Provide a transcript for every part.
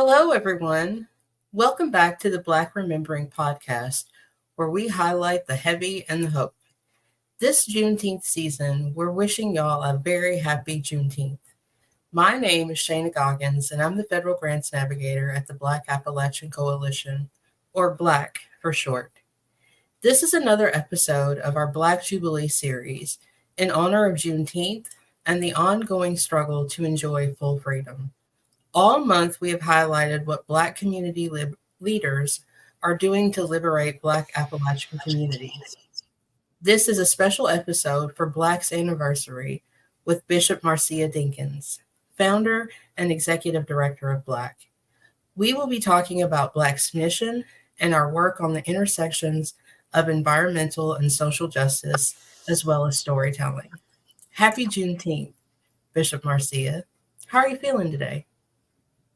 Hello, everyone. Welcome back to the Black Remembering podcast, where we highlight the heavy and the hope. This Juneteenth season, we're wishing y'all a very happy Juneteenth. My name is Shana Goggins, and I'm the Federal Grants Navigator at the Black Appalachian Coalition, or BLAC for short. This is another episode of our Black Jubilee series in honor of Juneteenth and the ongoing struggle to enjoy full freedom. All month, we have highlighted what Black community leaders are doing to liberate Black Appalachian communities. This is a special episode for Black's anniversary with Bishop Marcia Dinkins, founder and Executive Director of BLAC. We will be talking about BLAC's mission and our work on the intersections of environmental and social justice, as well as storytelling. Happy Juneteenth, Bishop Marcia. How are you feeling today?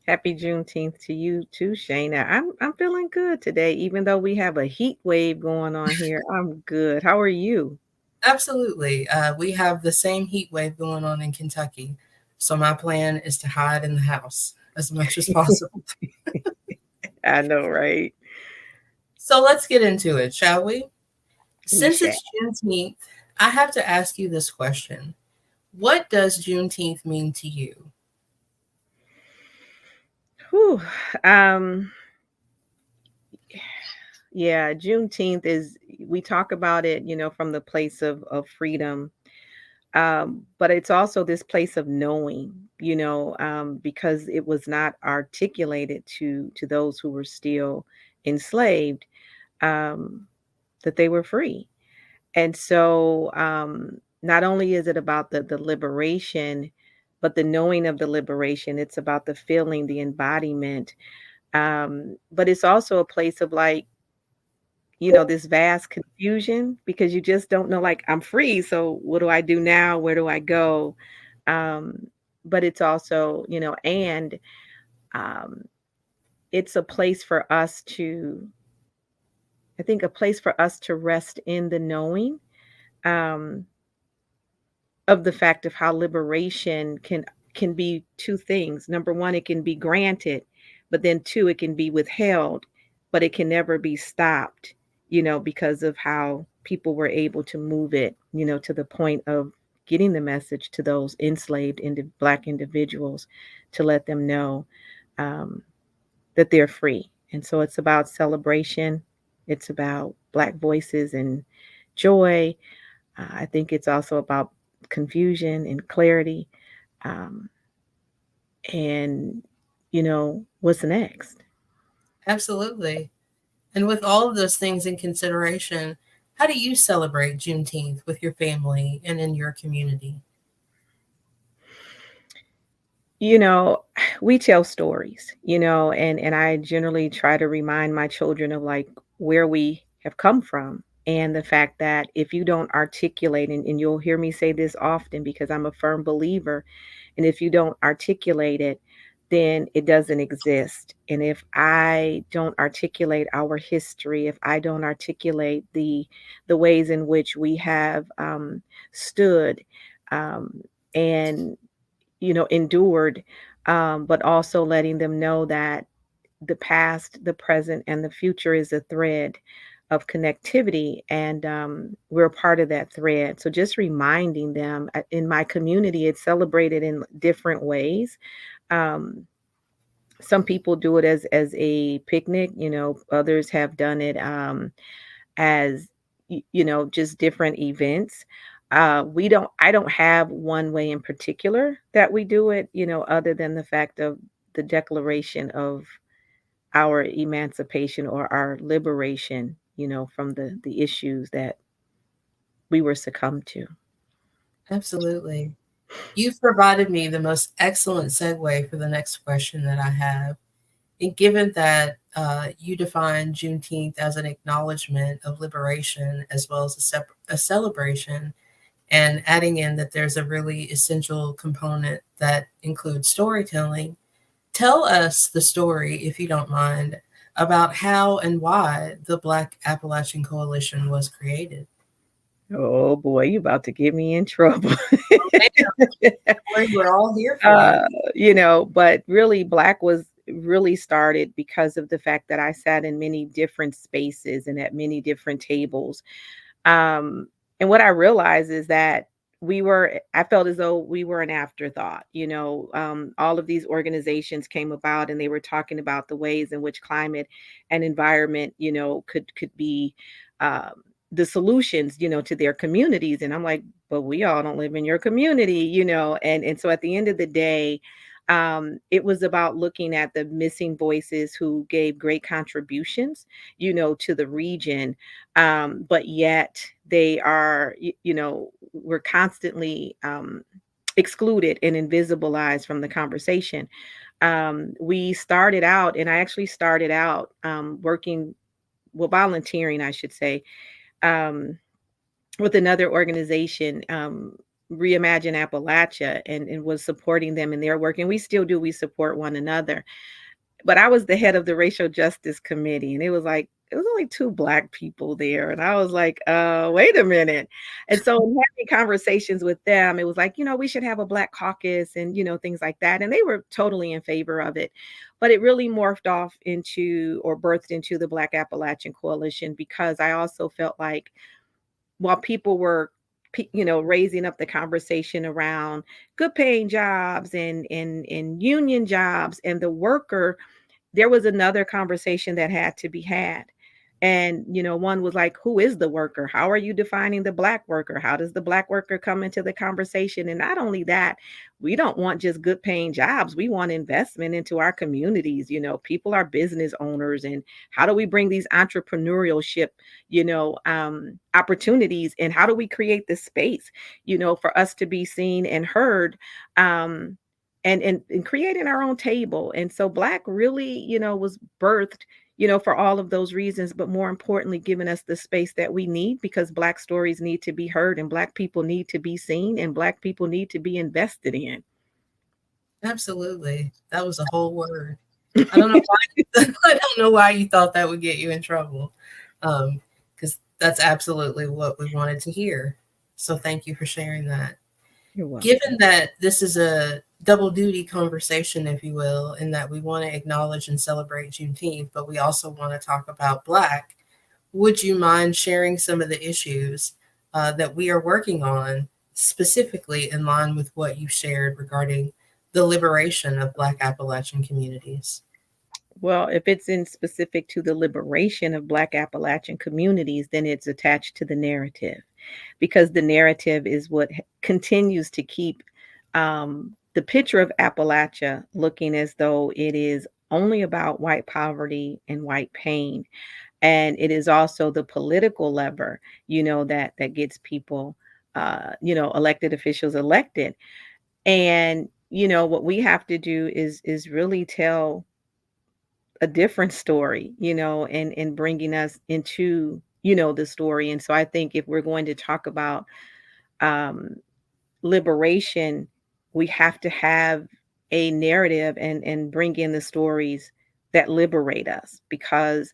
Happy Juneteenth to you too, Shana. I'm feeling good today, even though we have a heat wave going on here. I'm good. How are you? Absolutely. We have the same heat wave going on in Kentucky. So my plan is to hide in the house as much as possible. I know, right? So let's get into it, shall we? Since it's Juneteenth, I have to ask you this question. What does Juneteenth mean to you? Whew. Yeah, Juneteenth is, we talk about it, from the place of freedom. But it's also this place of knowing, because it was not articulated to those who were still enslaved, that they were free. And so not only is it about the liberation, but the knowing of the liberation, it's about the feeling, the embodiment. But it's also a place of this vast confusion because you just don't know, I'm free. So what do I do now? Where do I go? But it's also, and it's a place for us to, I think, a place for us to rest in the knowing of the fact of how liberation can be two things. Number one, it can be granted, but then two, it can be withheld, but it can never be stopped, because of how people were able to move it, to the point of getting the message to those enslaved Black individuals to let them know that they're free. And so it's about celebration. It's about Black voices and joy. I think it's also about confusion and clarity. And, what's next? Absolutely. And with all of those things in consideration, how do you celebrate Juneteenth with your family and in your community? We tell stories, and I generally try to remind my children of where we have come from. And the fact that if you don't articulate, and you'll hear me say this often because I'm a firm believer, and if you don't articulate it, then it doesn't exist. And if I don't articulate our history, if I don't articulate the ways in which we have stood and endured, but also letting them know that the past, the present, and the future is a thread of connectivity, and we're a part of that thread. So just reminding them, in my community, it's celebrated in different ways. Some people do it as a picnic, others have done it as just different events. I don't have one way in particular that we do it, other than the fact of the declaration of our emancipation or our liberation, from the issues that we were succumbed to. Absolutely. You've provided me the most excellent segue for the next question that I have. And given that you define Juneteenth as an acknowledgement of liberation as well as a celebration, and adding in that there's a really essential component that includes storytelling, tell us the story, if you don't mind, about how and why the Black Appalachian Coalition was created. Oh boy, you about to get me in trouble. We're all here for But really, BLAC was really started because of the fact that I sat in many different spaces and at many different tables. Um, and what I realized is that I felt as though we were an afterthought. All of these organizations came about and they were talking about the ways in which climate and environment, could be um, the solutions, to their communities. And I'm like, but we all don't live in your community, and so at the end of the day, it was about looking at the missing voices who gave great contributions, to the region, but yet they are, we're constantly excluded and invisibilized from the conversation. We started out, and I actually started out working, well, volunteering, I should say, um, with another organization, Reimagine Appalachia, and was supporting them in their work. And we still do, we support one another. But I was the head of the Racial Justice Committee, and it was only 2 Black people there, and I was like, wait a minute." And so in having conversations with them, it was like, "We should have a Black caucus," and, things like that, and they were totally in favor of it. But it really morphed off into, or birthed into, the Black Appalachian Coalition, because I also felt like while people were raising up the conversation around good paying jobs and union jobs and the worker, there was another conversation that had to be had. And, one was like, who is the worker? How are you defining the Black worker? How does the Black worker come into the conversation? And not only that, we don't want just good paying jobs. We want investment into our communities. People are business owners. And how do we bring these entrepreneurship, opportunities? And how do we create the space, for us to be seen and heard? And creating our own table. And so Black really, was birthed, for all of those reasons, but more importantly, giving us the space that we need, because Black stories need to be heard, and Black people need to be seen, and Black people need to be invested in. Absolutely. That was a whole word. I don't know why I don't know why you thought that would get you in trouble. Because that's absolutely what we wanted to hear. So thank you for sharing that. You're welcome. Given that this is a double duty conversation, if you will, in that we want to acknowledge and celebrate Juneteenth, but we also want to talk about Black, would you mind sharing some of the issues that we are working on, specifically in line with what you shared regarding the liberation of Black Appalachian communities? Well, if it's in specific to the liberation of Black Appalachian communities, then it's attached to the narrative, because the narrative is what continues to keep the picture of Appalachia looking as though it is only about white poverty and white pain. And it is also the political lever, that gets people, elected officials elected. And, what we have to do is really tell a different story, and bringing us into, the story. And so I think if we're going to talk about um, liberation, we have to have a narrative and bring in the stories that liberate us, because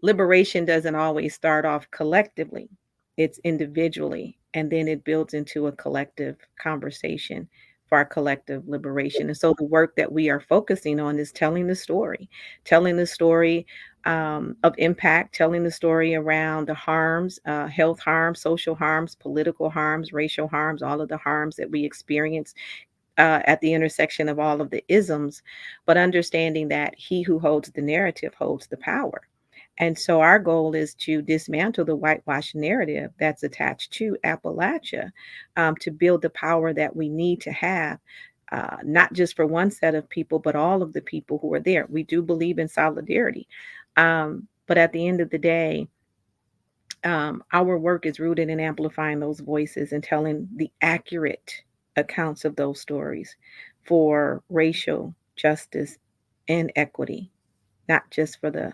liberation doesn't always start off collectively. It's individually, and then it builds into a collective conversation for our collective liberation. And so the work that we are focusing on is telling the story of impact, telling the story around the harms, health harms, social harms, political harms, racial harms, all of the harms that we experience at the intersection of all of the isms, but understanding that he who holds the narrative holds the power. And so our goal is to dismantle the whitewash narrative that's attached to Appalachia, to build the power that we need to have, not just for one set of people, but all of the people who are there. We do believe in solidarity. But at the end of the day, our work is rooted in amplifying those voices and telling the accurate accounts of those stories for racial justice and equity, not just for the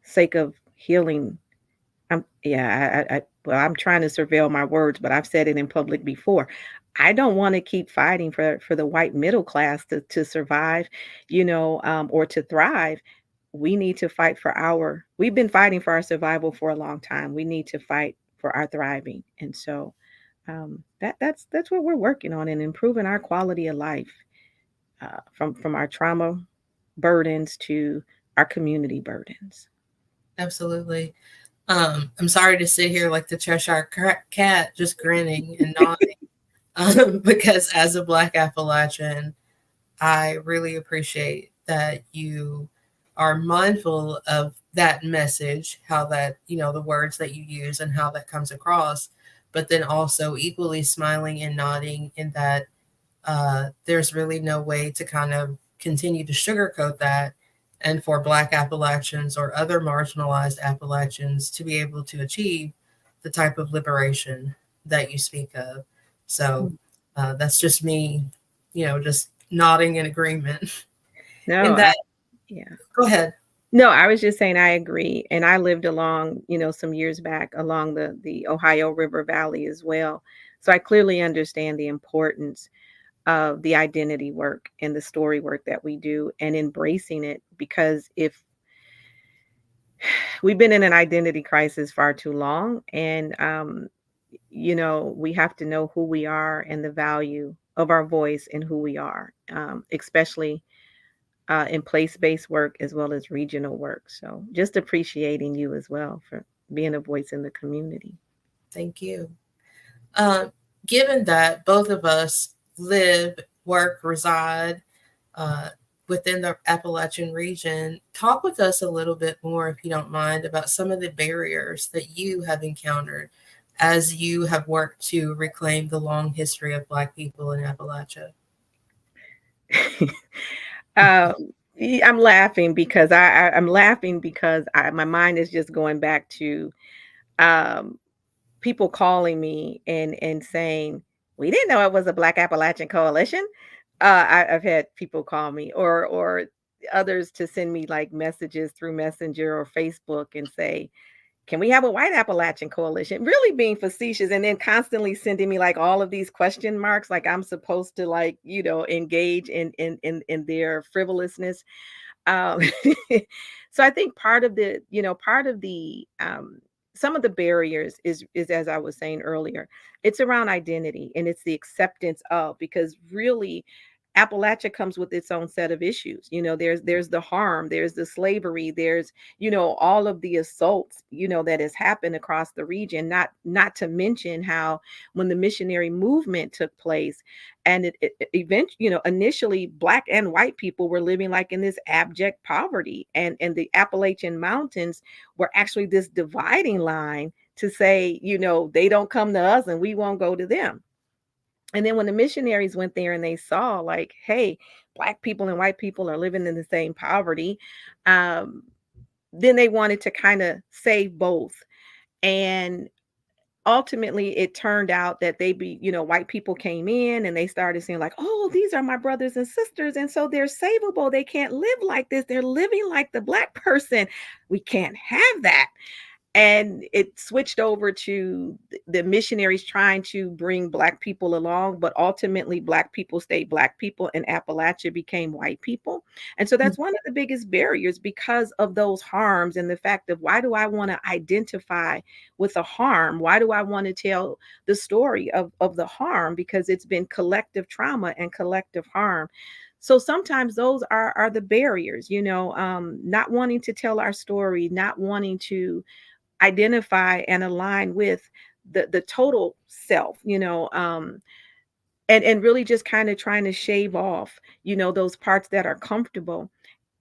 sake of healing. Yeah, well, I'm trying to surveil my words, but I've said it in public before. I don't want to keep fighting for the white middle class to survive, or to thrive. We need to fight for we've been fighting for our survival for a long time. We need to fight for our thriving. And so that's what we're working on, and improving our quality of life from our trauma burdens to our community burdens. Absolutely. I'm sorry to sit here like the Cheshire cat, just grinning and nodding, because as a Black Appalachian, I really appreciate that you are mindful of that message, how that, the words that you use and how that comes across, but then also equally smiling and nodding in that there's really no way to kind of continue to sugarcoat that. And for Black Appalachians or other marginalized Appalachians to be able to achieve the type of liberation that you speak of. So that's just me, just nodding in agreement. No, In that, yeah. go ahead. No, I was just saying I agree. And I lived along, some years back along the Ohio River Valley as well. So I clearly understand the importance of the identity work and the story work that we do and embracing it, because if we've been in an identity crisis far too long, and we have to know who we are and the value of our voice and who we are, especially in place-based work as well as regional work. So just appreciating you as well for being a voice in the community. Thank you. Uh, Given that both of us live, work, reside uh, within the Appalachian region, talk with us a little bit more, if you don't mind, about some of the barriers that you have encountered as you have worked to reclaim the long history of Black people in Appalachia. um, I'm laughing because I'm laughing because my mind is just going back to um, people calling me and saying, "We didn't know it was a Black Appalachian Coalition." I've had people call me, or others to send me like messages through Messenger or Facebook and say, "Can we have a white Appalachian coalition?" Really being facetious, and then constantly sending me like all of these question marks, like I'm supposed to like engage in their frivolousness. Um, so I think part of the some of the barriers is as I was saying earlier, it's around identity and it's the acceptance of, because really Appalachia comes with its own set of issues. There's the harm, there's the slavery, there's all of the assaults that has happened across the region. Not to mention how when the missionary movement took place, and initially Black and white people were living like in this abject poverty, and the Appalachian Mountains were actually this dividing line to say, they don't come to us and we won't go to them. And then when the missionaries went there and they saw like, hey, Black people and white people are living in the same poverty, um, then they wanted to kind of save both. And ultimately it turned out that white people came in and they started saying like, oh, these are my brothers and sisters, and so they're savable, they can't live like this, they're living like the Black person, we can't have that. And it switched over to the missionaries trying to bring Black people along, but ultimately Black people stayed Black people and Appalachia became white people. And so that's one of the biggest barriers, because of those harms and the fact of, why do I want to identify with the harm? Why do I want to tell the story of the harm? Because it's been collective trauma and collective harm. So sometimes those are the barriers, not wanting to tell our story, not wanting to identify and align with the total self, and really just kind of trying to shave off, those parts that are comfortable.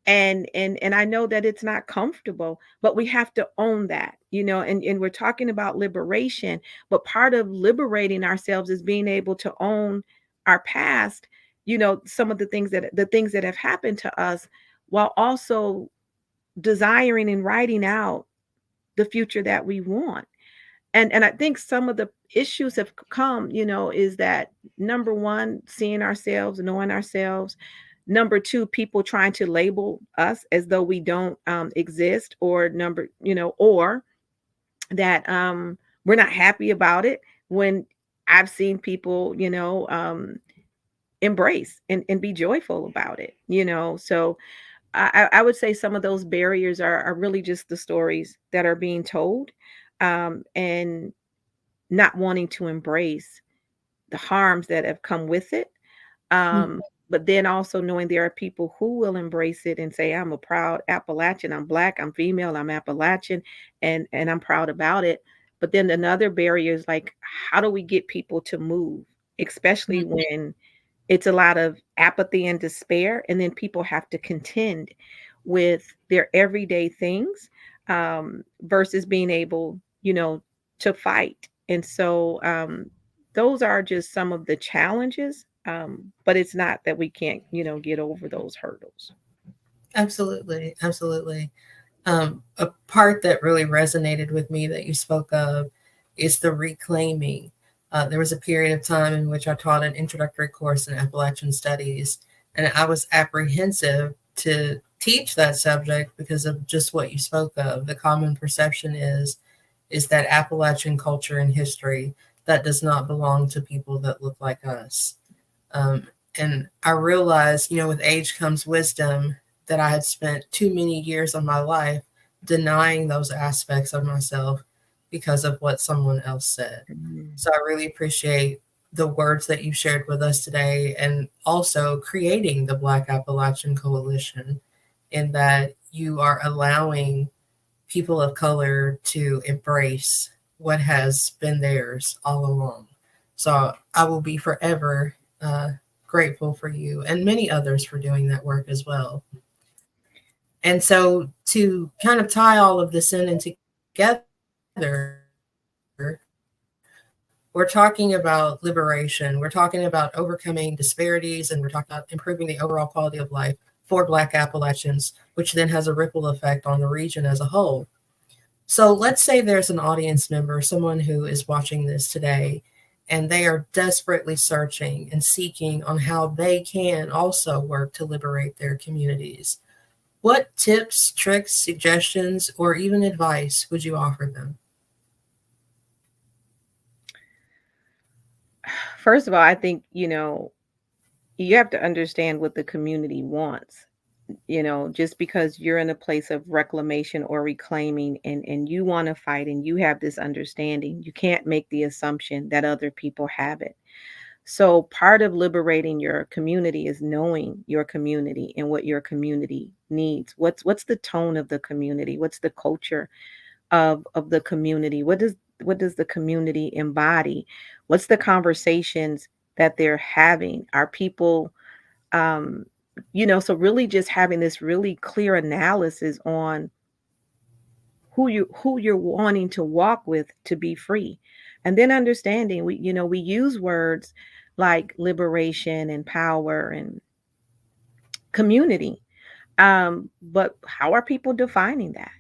And I know that it's not comfortable, but we have to own that, and we're talking about liberation, but part of liberating ourselves is being able to own our past, some of the things that have happened to us, while also desiring and writing out the future that we want. And I think some of the issues have come, is that number one, seeing ourselves, knowing ourselves. Number two, people trying to label us as though we don't exist, or that we're not happy about it, when I've seen people, embrace and be joyful about it, So I would say some of those barriers are really just the stories that are being told, and not wanting to embrace the harms that have come with it. but then also knowing there are people who will embrace it and say, I'm a proud Appalachian, I'm Black, I'm female, I'm Appalachian, and I'm proud about it. But then another barrier is like, how do we get people to move, especially Mhm. when it's a lot of apathy and despair, and then people have to contend with their everyday things, versus being able, to fight. And so those are just some of the challenges, but it's not that we can't, get over those hurdles. Absolutely, absolutely. A part that really resonated with me that you spoke of is the reclaiming. There was a period of time in which I taught an introductory course in Appalachian Studies, and I was apprehensive to teach that subject because of just what you spoke of. The common perception is that Appalachian culture and history that does not belong to people that look like us. Um, and I realized, with age comes wisdom, that I had spent too many years of my life denying those aspects of myself because of what someone else said. Mhm. So I really appreciate the words that you shared with us today, and also creating the Black Appalachian Coalition, in that you are allowing people of color to embrace what has been theirs all along. So I will be forever grateful for you and many others for doing that work as well. And so, to kind of tie all of this in and together, we're talking about liberation. We're talking about overcoming disparities, and we're talking about improving the overall quality of life for Black Appalachians, which then has a ripple effect on the region as a whole. So let's say there's an audience member, someone who is watching this today, and they are desperately searching and seeking on how they can also work to liberate their communities. What tips, tricks, suggestions, or even advice would you offer them? First of all, I think, you have to understand what the community wants. Just because you're in a place of reclamation or reclaiming, and you want to fight and you have this understanding, you can't make the assumption that other people have it. So part of liberating your community is knowing your community and what your community needs. What's the tone of the community? What's the culture of the community? What does the community embody? What's the conversations that they're having? Are people, um, so really just having this really clear analysis on who you're wanting to walk with to be free. And then understanding, we use words like liberation and power and community. But how are people defining that?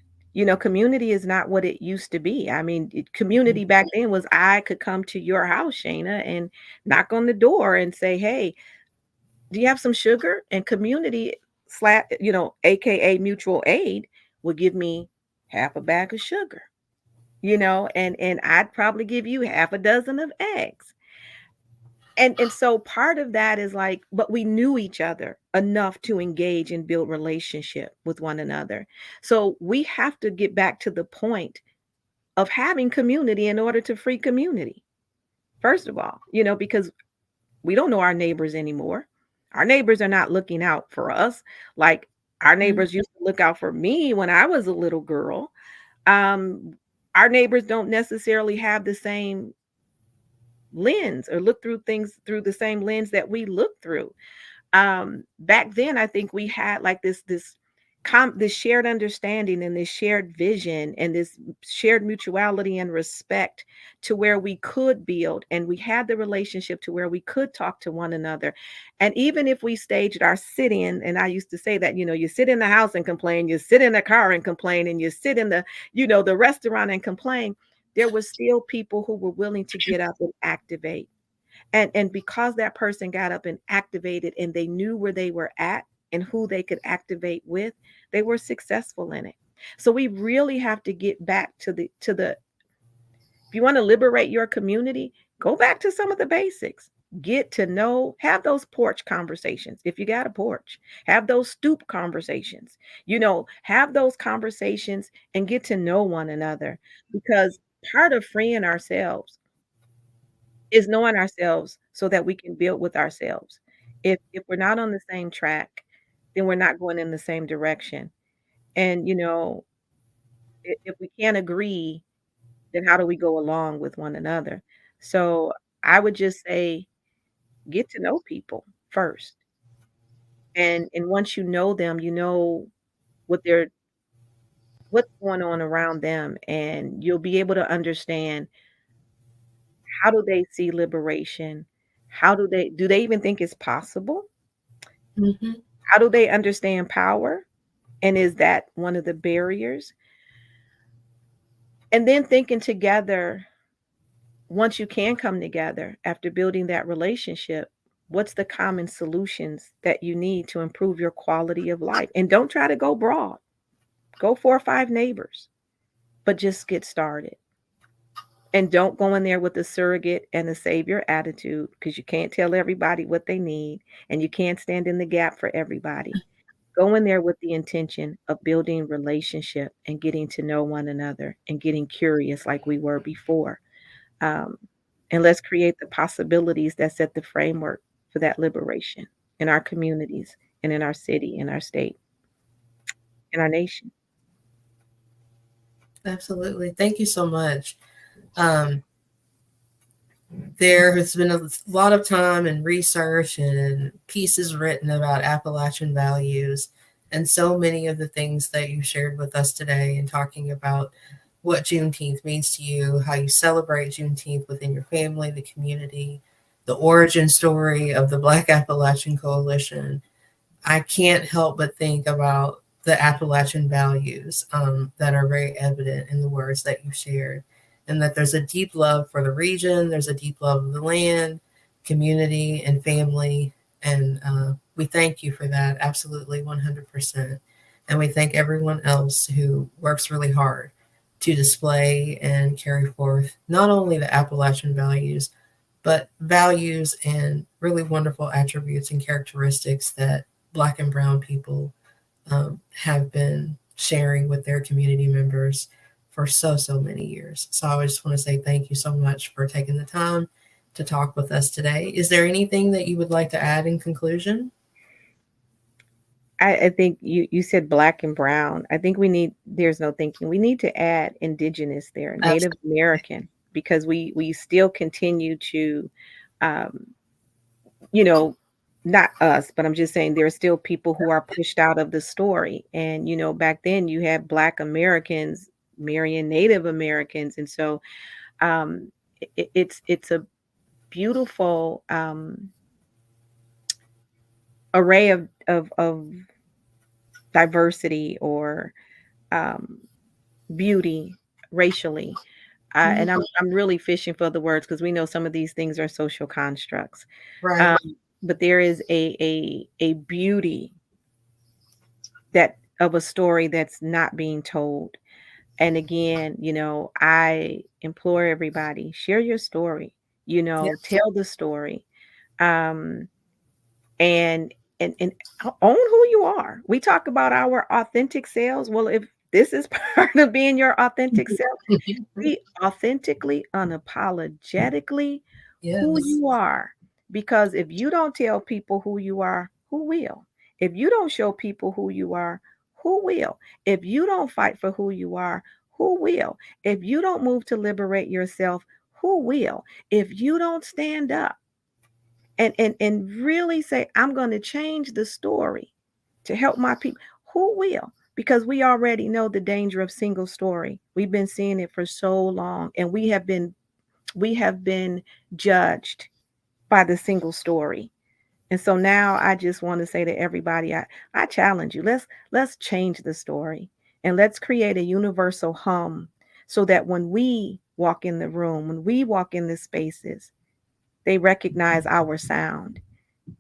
Community is not what it used to be. I mean, community back then was I could come to your house, Shana, and knock on the door and say, "Hey, do you have some sugar?" And community slap, AKA mutual aid, would give me half a bag of sugar, and I'd probably give you half a dozen of eggs. And so part of that is like, but we knew each other enough to engage and build relationship with one another. So we have to get back to the point of having community in order to free community. First of all, because we don't know our neighbors anymore. Our neighbors are not looking out for us like our Mhm. neighbors used to look out for me when I was a little girl. Um, our neighbors don't necessarily have the same lens or look through things through the same lens that we look through. Back then I think we had like this shared understanding and this shared vision and this shared mutuality and respect, to where we could build, and we had the relationship to where we could talk to one another. And even if we staged our sit in, and I used to say that, you sit in the house and complain, you sit in the car and complain, and you sit in the restaurant and complain, there was still people who were willing to get up and activate. And because that person got up and activated and they knew where they were at and who they could activate with, they were successful in it. So we really have to get back to the if you want to liberate your community, go back to some of the basics. Get to know, have those porch conversations. If you got a porch, have those stoop conversations. Have those conversations and get to know one another, because part of freeing ourselves is knowing ourselves so that we can build with ourselves. If we're not on the same track, then we're not going in the same direction. And, if we can't agree, then how do we go along with one another? So I would just say, get to know people first. And once you know them, you know what they're what's going on around them, and you'll be able to understand, how do they see liberation? How do they even think it's possible? Hmm. How do they understand power? And is that one of the barriers? And then thinking together, once you can come together after building that relationship, what's the common solutions that you need to improve your quality of life? And don't try to go broad. Go 4 or 5 neighbors, but just get started. And don't go in there with a surrogate and a savior attitude, because you can't tell everybody what they need and you can't stand in the gap for everybody. Go in there with the intention of building relationship and getting to know one another and getting curious like we were before. Um, and let's create the possibilities that set the framework for that liberation in our communities and in our city, in our state, in our nation. Absolutely. Thank you so much. Um, there has been a lot of time and research and pieces written about Appalachian values, and so many of the things that you shared with us today, and talking about what Juneteenth means to you, how you celebrate Juneteenth within your family, the community, the origin story of the Black Appalachian Coalition. I can't help but think about the Appalachian values that are very evident in the words that you shared, and that there's a deep love for the region, there's a deep love of the land, community, and family. And we thank you for that, absolutely 100%. And we thank everyone else who works really hard to display and carry forth not only the Appalachian values, but values and really wonderful attributes and characteristics that Black and Brown people have been sharing with their community members for so many years. So I just want to say thank you so much for taking the time to talk with us today. Is there anything that you would like to add in conclusion? I think you said black and brown. I think there's no thinking. We need to add indigenous there, Native Absolutely. American, because we still continue to, um, you know, not us, but I'm just saying there are still people who are pushed out of the story. And, back then you had Black Americans marrying Native Americans. And so it's a beautiful array of diversity or um, beauty racially. And Mhm. I'm really fishing for the words because we know some of these things are social constructs. Right. Um, but there is a beauty that of a story that's not being told. And again, I implore everybody, share your story, Yes. tell the story. Um, and and own who you are. We talk about our authentic selves. Well, if this is part of being your authentic self, be authentically, unapologetically who Yes. you are. Because if you don't tell people who you are, who will? If you don't show people who you are, who will? If you don't fight for who you are, who will? If you don't move to liberate yourself, who will? If you don't stand up and really say, I'm going to change the story to help my people, who will? Because we already know the danger of single story. We've been seeing it for so long, and we have been judged by the single story. And so now I just want to say to everybody, I challenge you. Let's change the story, and let's create a universal hum so that when we walk in the room, when we walk in the spaces, they recognize our sound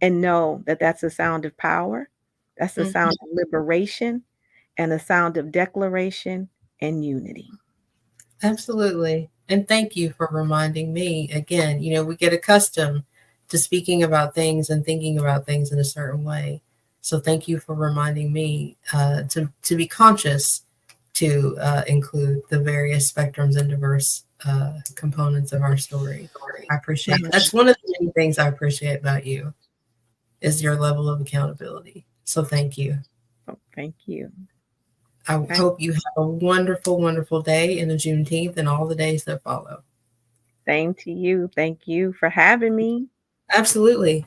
and know that that's a sound of power, that's a sound Mhm. of liberation, and a sound of declaration and unity. Absolutely. And thank you for reminding me again. We get accustomed to speaking about things and thinking about things in a certain way. So thank you for reminding me to be conscious to include the various spectrums and diverse components of our story. I appreciate Mhm. that's one of the many things I appreciate about you. is your level of accountability. So thank you. Oh, thank you. I Thank hope you have a wonderful, wonderful day in the Juneteenth and all the days that follow. Same to you. Thank you for having me. Absolutely.